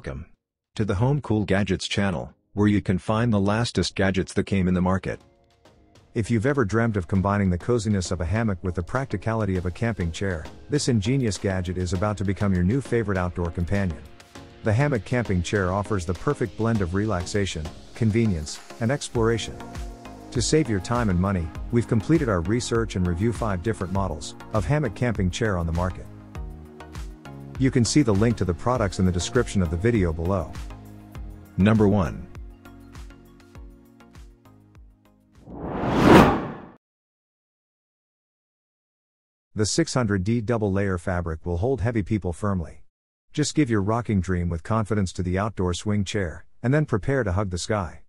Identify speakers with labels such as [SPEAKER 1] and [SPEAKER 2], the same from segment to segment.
[SPEAKER 1] Welcome to the Home Cool Gadgets channel, where you can find the latest gadgets that came in the market. If you've ever dreamt of combining the coziness of a hammock with the practicality of a camping chair, this ingenious gadget is about to become your new favorite outdoor companion. The Hammock camping chair offers the perfect blend of relaxation, convenience, and exploration. To save your time and money, we've completed our research and review 5 different models of Hammock camping chair on the market. You can see the link to the products in the description of the video below. Number 1. The 600D double layer fabric will hold heavy people firmly. Just give your rocking dream with confidence to the outdoor swing chair, and then prepare to hug the sky.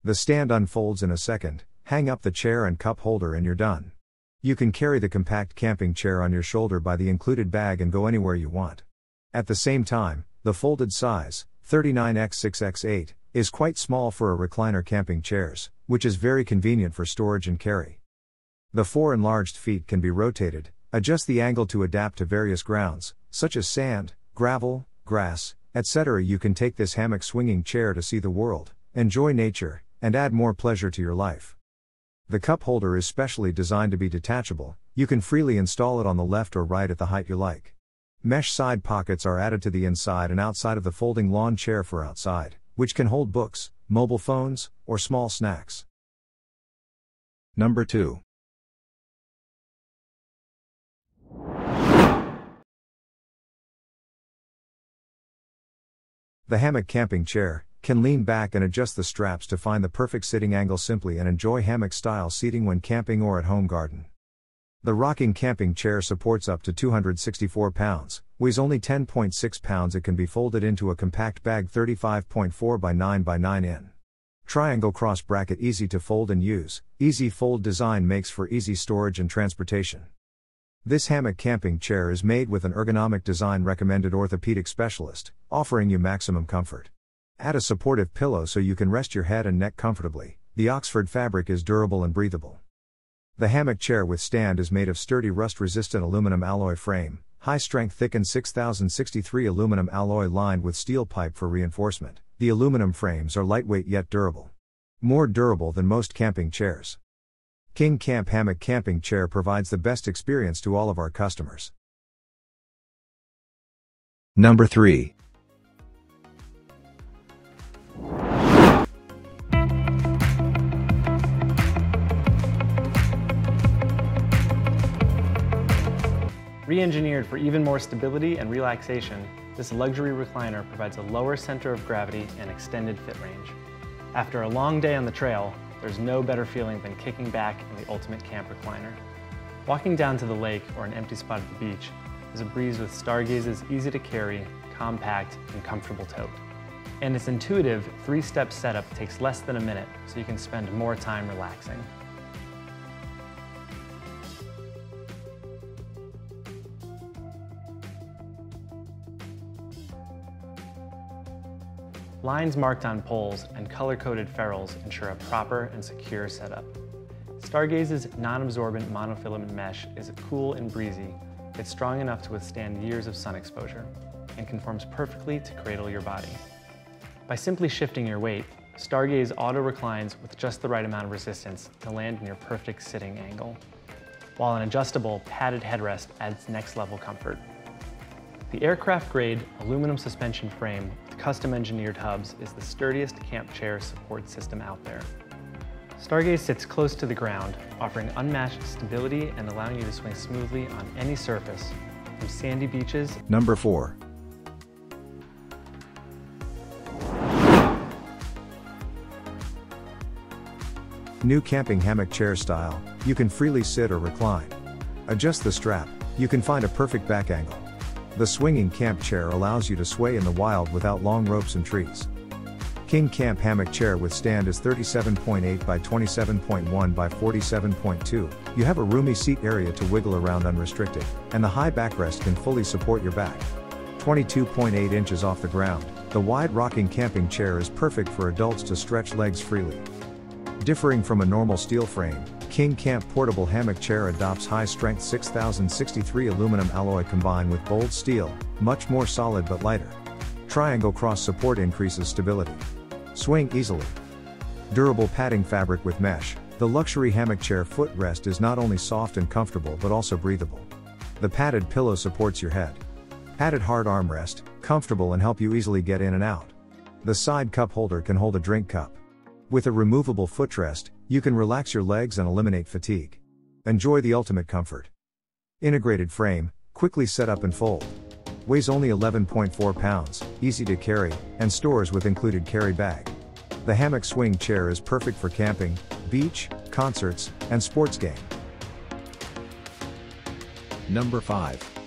[SPEAKER 1] The stand unfolds in a second, hang up the chair and cup holder and you're done. You can carry the compact camping chair on your shoulder by the included bag and go anywhere you want. At the same time, the folded size, 39x6x8, is quite small for a recliner camping chairs, which is very convenient for storage and carry. The 4 enlarged feet can be rotated, adjust the angle to adapt to various grounds, such as sand, gravel, grass, etc. You can take this hammock swinging chair to see the world, enjoy nature, and add more pleasure to your life. The cup holder is specially designed to be detachable. You can freely install it on the left or right at the height you like. Mesh side pockets are added to the inside and outside of the folding lawn chair for outside, which can hold books, mobile phones, or small snacks. Number 2. The Hammock camping chair can lean back and adjust the straps to find the perfect sitting angle simply and enjoy hammock-style seating when camping or at home garden. The rocking camping chair supports up to 264 pounds, weighs only 10.6 pounds. It can be folded into a compact bag 35.4 by 9 by 9 in. Triangle cross bracket, easy to fold and use. Easy fold design makes for easy storage and transportation. This Hammock camping chair is made with an ergonomic design recommended orthopedic specialist, offering you maximum comfort. Add a supportive pillow so you can rest your head and neck comfortably. The Oxford fabric is durable and breathable. The Hammock chair with stand is made of sturdy rust-resistant aluminum alloy frame, high-strength thickened 6063 aluminum alloy lined with steel pipe for reinforcement. The aluminum frames are lightweight yet durable. More durable than most camping chairs. KingCamp Hammock camping chair provides the best experience to all of our customers. Number 3.
[SPEAKER 2] Re-engineered for even more stability and relaxation, this luxury recliner provides a lower center of gravity and extended fit range. After a long day on the trail, there's no better feeling than kicking back in the ultimate camp recliner. Walking down to the lake or an empty spot at the beach is a breeze with Stargaze's easy to carry, compact, and comfortable tote. And its intuitive 3-step setup takes less than a minute, so you can spend more time relaxing. Lines marked on poles and color-coded ferrules ensure a proper and secure setup. Stargaze's non-absorbent monofilament mesh is cool and breezy, yet strong enough to withstand years of sun exposure, and conforms perfectly to cradle your body. By simply shifting your weight, Stargaze auto-reclines with just the right amount of resistance to land in your perfect sitting angle, while an adjustable, padded headrest adds next-level comfort. The aircraft-grade aluminum suspension frame with custom-engineered hubs is the sturdiest camp chair support system out there. Stargaze sits close to the ground, offering unmatched stability and allowing you to swing smoothly on any surface, from sandy beaches.
[SPEAKER 1] Number 4. New camping hammock chair style, you can freely sit or recline. Adjust the strap, you can find a perfect back angle. The swinging camp chair allows you to sway in the wild without long ropes and trees. KingCamp hammock chair with stand is 37.8 by 27.1 by 47.2. You have a roomy seat area to wiggle around unrestricted, and the high backrest can fully support your back. 22.8 inches off the ground, the wide rocking camping chair is perfect for adults to stretch legs freely. Differing from a normal steel frame, KingCamp portable hammock chair adopts high-strength 6063 aluminum alloy combined with bold steel, much more solid but lighter. Triangle cross support increases stability. Swing easily. Durable padding fabric with mesh, the luxury hammock chair footrest is not only soft and comfortable but also breathable. The padded pillow supports your head. Padded hard armrest, comfortable and help you easily get in and out. The side cup holder can hold a drink cup. With a removable footrest, you can relax your legs and eliminate fatigue. Enjoy the ultimate comfort. Integrated frame, quickly set up and fold. Weighs only 11.4 pounds, easy to carry, and stores with included carry bag. The hammock swing chair is perfect for camping, beach, concerts, and sports game.
[SPEAKER 3] Number 5.